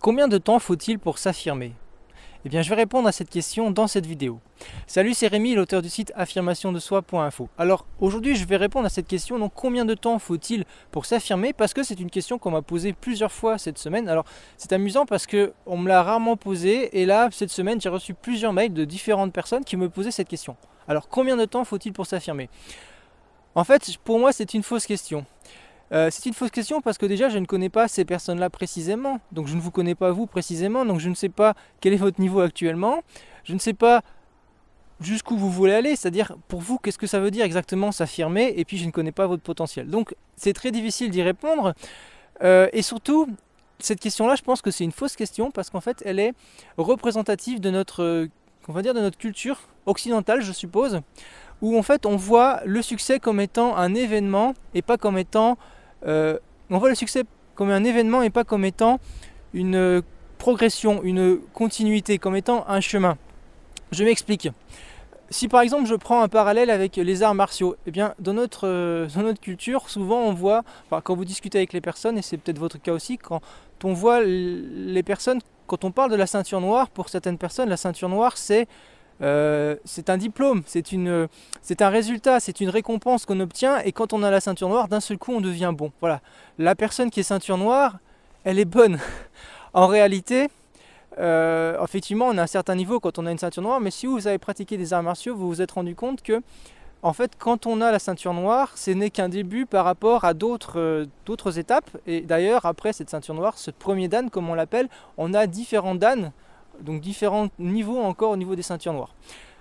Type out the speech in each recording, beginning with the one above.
Combien de temps faut-il pour s'affirmer? Eh bien, je vais répondre à cette question dans cette vidéo. Salut, c'est Rémi, l'auteur du site affirmationdesoi.info. Alors, aujourd'hui, je vais répondre à cette question. Donc, combien de temps faut-il pour s'affirmer? Parce que c'est une question qu'on m'a posée plusieurs fois cette semaine. Alors, c'est amusant parce qu'on me l'a rarement posée. Et là, cette semaine, j'ai reçu plusieurs mails de différentes personnes qui me posaient cette question. Alors, combien de temps faut-il pour s'affirmer? En fait, pour moi, c'est une fausse question. C'est une fausse question parce que déjà je ne connais pas ces personnes-là précisément, donc je ne vous connais pas vous précisément, donc je ne sais pas quel est votre niveau actuellement, je ne sais pas jusqu'où vous voulez aller, c'est-à-dire pour vous qu'est-ce que ça veut dire exactement s'affirmer, et puis je ne connais pas votre potentiel. Donc c'est très difficile d'y répondre, et surtout cette question-là je pense que c'est une fausse question parce qu'en fait elle est représentative de notre, on va dire de notre culture occidentale je suppose, où en fait on voit le succès comme étant un événement et pas comme étant on voit le succès comme un événement et pas comme étant une progression, une continuité, comme étant un chemin. Je m'explique. Si par exemple je prends un parallèle avec les arts martiaux, eh bien dans notre culture, souvent on voit, enfin, quand vous discutez avec les personnes, et c'est peut-être votre cas aussi, quand on voit les personnes, quand on parle de la ceinture noire, pour certaines personnes, la ceinture noire c'est un diplôme, c'est un résultat, c'est une récompense qu'on obtient, et quand on a la ceinture noire, d'un seul coup on devient bon. Voilà, la personne qui est ceinture noire, elle est bonne. En réalité, effectivement, on a un certain niveau quand on a une ceinture noire, mais si vous avez pratiqué des arts martiaux, vous vous êtes rendu compte que, en fait, quand on a la ceinture noire, ce n'est qu'un début par rapport à d'autres étapes. Et d'ailleurs, après cette ceinture noire, ce premier dan, comme on l'appelle, on a différents dan. Donc différents niveaux encore au niveau des ceintures noires.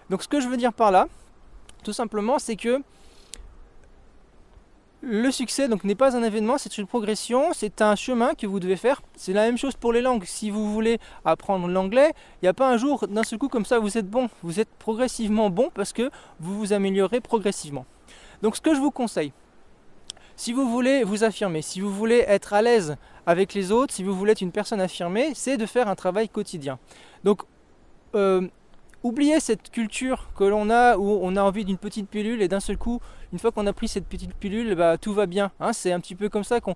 Donc ce que je veux dire par là, tout simplement, c'est que le succès n'est pas un événement, c'est une progression, c'est un chemin que vous devez faire. C'est la même chose pour les langues. Si vous voulez apprendre l'anglais, il n'y a pas un jour, d'un seul coup comme ça, vous êtes bon. Vous êtes progressivement bon parce que vous vous améliorez progressivement. Donc ce que je vous conseille, si vous voulez vous affirmer, si vous voulez être à l'aise avec les autres, si vous voulez être une personne affirmée, c'est de faire un travail quotidien. Donc, oubliez cette culture que l'on a où on a envie d'une petite pilule et d'un seul coup, une fois qu'on a pris cette petite pilule, bah, tout va bien. Hein, c'est un petit peu comme ça qu'on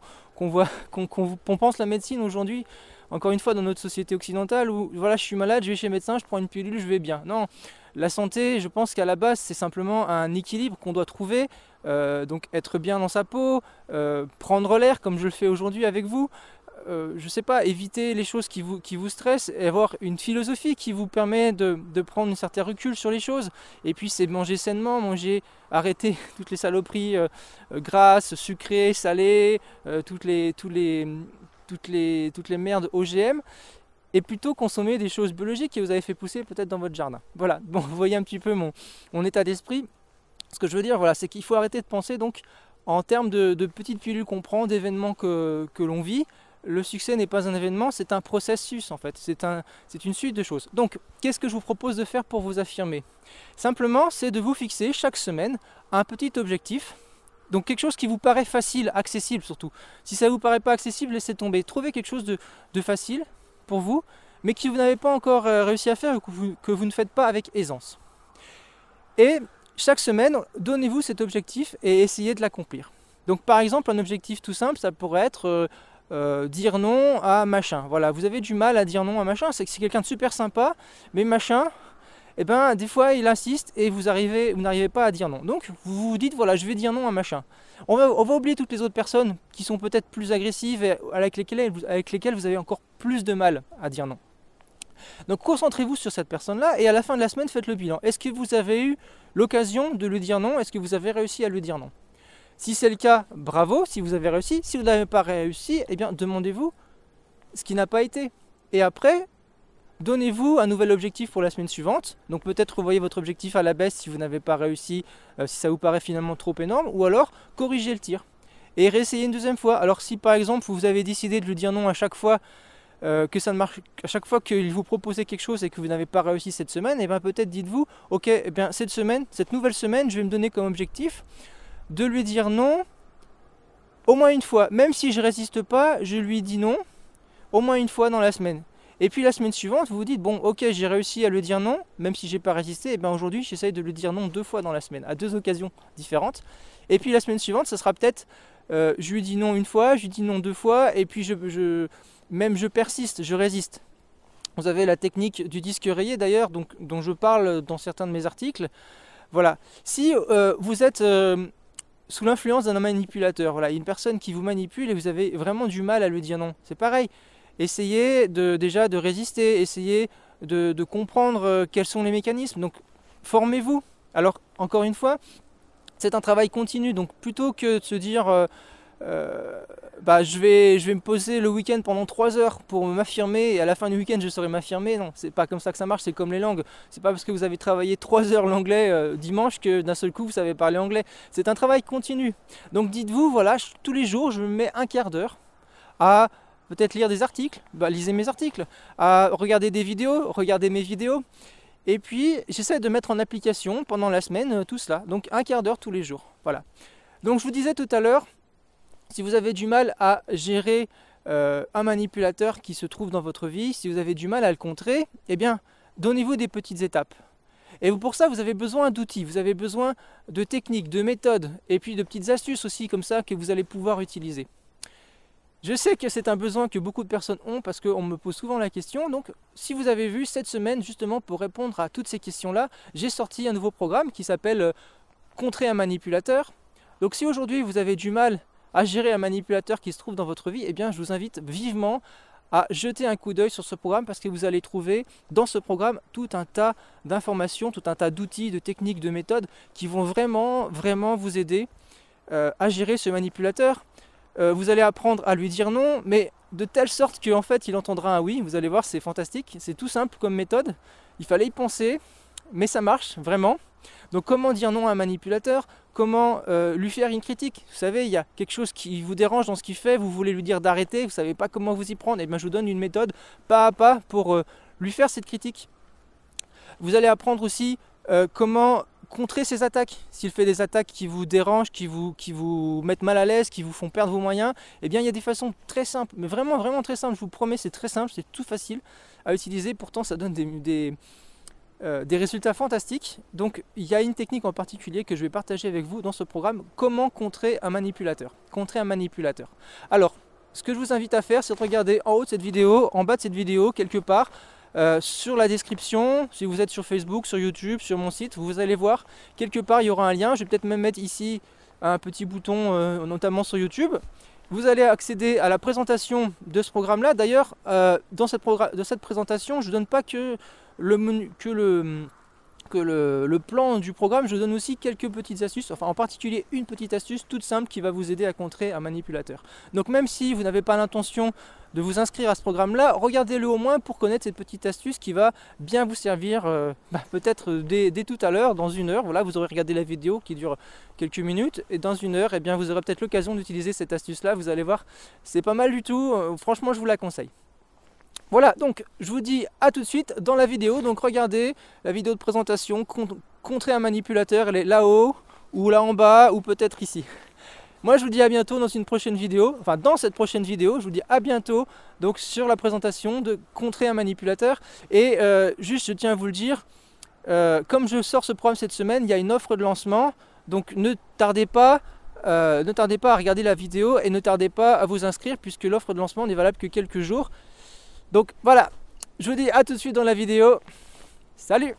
pense la médecine aujourd'hui. Encore une fois, dans notre société occidentale où voilà, je suis malade, je vais chez le médecin, je prends une pilule, je vais bien. Non, la santé, je pense qu'à la base, c'est simplement un équilibre qu'on doit trouver. Donc être bien dans sa peau, prendre l'air comme je le fais aujourd'hui avec vous. Je sais pas, éviter les choses qui vous stressent et avoir une philosophie qui vous permet de prendre un certain recul sur les choses. Et puis c'est manger sainement, arrêter toutes les saloperies grasses, sucrées, salées, toutes les merdes OGM, et plutôt consommer des choses biologiques que vous avez fait pousser peut-être dans votre jardin. Voilà, bon, vous voyez un petit peu mon état d'esprit. Ce que je veux dire, voilà, c'est qu'il faut arrêter de penser donc en termes de petites pilules qu'on prend, d'événements que l'on vit. Le succès n'est pas un événement, c'est un processus en fait, c'est une suite de choses. Donc, qu'est-ce que je vous propose de faire pour vous affirmer? Simplement, c'est de vous fixer chaque semaine un petit objectif. Donc quelque chose qui vous paraît facile, accessible surtout. Si ça ne vous paraît pas accessible, laissez tomber. Trouvez quelque chose de facile pour vous, mais que vous n'avez pas encore réussi à faire ou que vous ne faites pas avec aisance. Et chaque semaine, donnez-vous cet objectif et essayez de l'accomplir. Donc par exemple, un objectif tout simple, ça pourrait être dire non à machin. Voilà, vous avez du mal à dire non à machin, c'est que c'est quelqu'un de super sympa, mais machin, eh ben, des fois il insiste et vous n'arrivez pas à dire non. Donc vous vous dites, voilà, je vais dire non à machin. On va oublier toutes les autres personnes qui sont peut-être plus agressives et avec lesquelles vous avez encore plus de mal à dire non. Donc concentrez-vous sur cette personne-là et à la fin de la semaine, faites le bilan. Est-ce que vous avez eu l'occasion de lui dire non? Est-ce que vous avez réussi à lui dire non? Si c'est le cas, bravo, si vous avez réussi. Si vous n'avez pas réussi, eh bien demandez-vous ce qui n'a pas été. Et après, donnez-vous un nouvel objectif pour la semaine suivante. Donc peut-être revoyez votre objectif à la baisse si vous n'avez pas réussi, si ça vous paraît finalement trop énorme, ou alors corrigez le tir. Et réessayez une deuxième fois. Alors si par exemple vous avez décidé de lui dire non à chaque fois, que ça ne marche, à chaque fois qu'il vous proposait quelque chose et que vous n'avez pas réussi cette semaine, et bien peut-être dites-vous, ok, eh bien cette nouvelle semaine, je vais me donner comme objectif de lui dire non au moins une fois. Même si je résiste pas, je lui dis non au moins une fois dans la semaine. Et puis la semaine suivante, vous vous dites, bon ok, j'ai réussi à lui dire non, même si j'ai pas résisté, et bien aujourd'hui j'essaye de lui dire non 2 fois dans la semaine, à 2 occasions différentes. Et puis la semaine suivante, ça sera peut-être, je lui dis non une fois, je lui dis non 2 fois, et puis même je persiste, je résiste. Vous avez la technique du disque rayé d'ailleurs, dont je parle dans certains de mes articles. Voilà. Si vous êtes sous l'influence d'un manipulateur, voilà, une personne qui vous manipule et vous avez vraiment du mal à lui dire non, c'est pareil. Essayez déjà de résister, essayez de comprendre quels sont les mécanismes. Donc formez-vous. Alors encore une fois, c'est un travail continu. Donc plutôt que de se dire je vais me poser le week-end pendant 3 heures pour m'affirmer et à la fin du week-end je saurai m'affirmer. Non, c'est pas comme ça que ça marche, c'est comme les langues. C'est pas parce que vous avez travaillé 3 heures l'anglais dimanche que d'un seul coup vous savez parler anglais. C'est un travail continu. Donc dites-vous, voilà, tous les jours je me mets un quart d'heure à peut-être lire des articles, lisez mes articles, à regarder des vidéos, regardez mes vidéos. Et puis j'essaie de mettre en application pendant la semaine tout cela. Donc un quart d'heure tous les jours. Voilà. Donc je vous disais tout à l'heure, si vous avez du mal à gérer un manipulateur qui se trouve dans votre vie, si vous avez du mal à le contrer, eh bien, donnez-vous des petites étapes. Et pour ça, vous avez besoin d'outils, vous avez besoin de techniques, de méthodes, et puis de petites astuces aussi comme ça que vous allez pouvoir utiliser. Je sais que c'est un besoin que beaucoup de personnes ont parce qu'on me pose souvent la question. Donc, si vous avez vu, cette semaine, justement, pour répondre à toutes ces questions-là, j'ai sorti un nouveau programme qui s'appelle Contrer un manipulateur. Donc, si aujourd'hui vous avez du mal à gérer un manipulateur qui se trouve dans votre vie, eh bien je vous invite vivement à jeter un coup d'œil sur ce programme parce que vous allez trouver dans ce programme tout un tas d'informations, tout un tas d'outils, de techniques, de méthodes qui vont vraiment vous aider à gérer ce manipulateur. Vous allez apprendre à lui dire non, mais de telle sorte qu'en fait il entendra un oui. Vous allez voir, c'est fantastique, c'est tout simple comme méthode. Il fallait y penser, mais ça marche vraiment. Donc comment dire non à un manipulateur? Comment lui faire une critique? Vous savez, il y a quelque chose qui vous dérange dans ce qu'il fait, vous voulez lui dire d'arrêter, vous ne savez pas comment vous y prendre, et bien je vous donne une méthode pas à pas pour lui faire cette critique. Vous allez apprendre aussi comment contrer ses attaques. S'il fait des attaques qui vous dérangent, qui vous mettent mal à l'aise, qui vous font perdre vos moyens, eh bien il y a des façons très simples, mais vraiment très simples, je vous promets, c'est très simple, c'est tout facile à utiliser, pourtant ça donne des résultats fantastiques. Donc il y a une technique en particulier que je vais partager avec vous dans ce programme, comment contrer un manipulateur. Alors, ce que je vous invite à faire, c'est de regarder en haut de cette vidéo, en bas de cette vidéo, quelque part, sur la description, si vous êtes sur Facebook, sur YouTube, sur mon site, vous allez voir, quelque part il y aura un lien, je vais peut-être même mettre ici un petit bouton, notamment sur YouTube. Vous allez accéder à la présentation de ce programme-là. D'ailleurs, dans cette présentation, je ne donne pas que le plan du programme, je donne aussi quelques petites astuces, enfin en particulier une petite astuce toute simple qui va vous aider à contrer un manipulateur. Donc même si vous n'avez pas l'intention de vous inscrire à ce programme-là, regardez-le au moins pour connaître cette petite astuce qui va bien vous servir peut-être dès tout à l'heure, dans 1 heure. Voilà, vous aurez regardé la vidéo qui dure quelques minutes et dans 1 heure, eh bien, vous aurez peut-être l'occasion d'utiliser cette astuce-là. Vous allez voir, c'est pas mal du tout, franchement je vous la conseille. Voilà, donc je vous dis à tout de suite dans la vidéo. Donc regardez la vidéo de présentation, contrer un manipulateur, elle est là-haut, ou là en bas, ou peut-être ici. Moi je vous dis à bientôt dans une prochaine vidéo, enfin dans cette prochaine vidéo, je vous dis à bientôt donc sur la présentation de contrer un manipulateur. Et juste je tiens à vous le dire, comme je sors ce programme cette semaine, il y a une offre de lancement, donc ne tardez pas à regarder la vidéo et ne tardez pas à vous inscrire puisque l'offre de lancement n'est valable que quelques jours. Donc voilà, je vous dis à tout de suite dans la vidéo. Salut!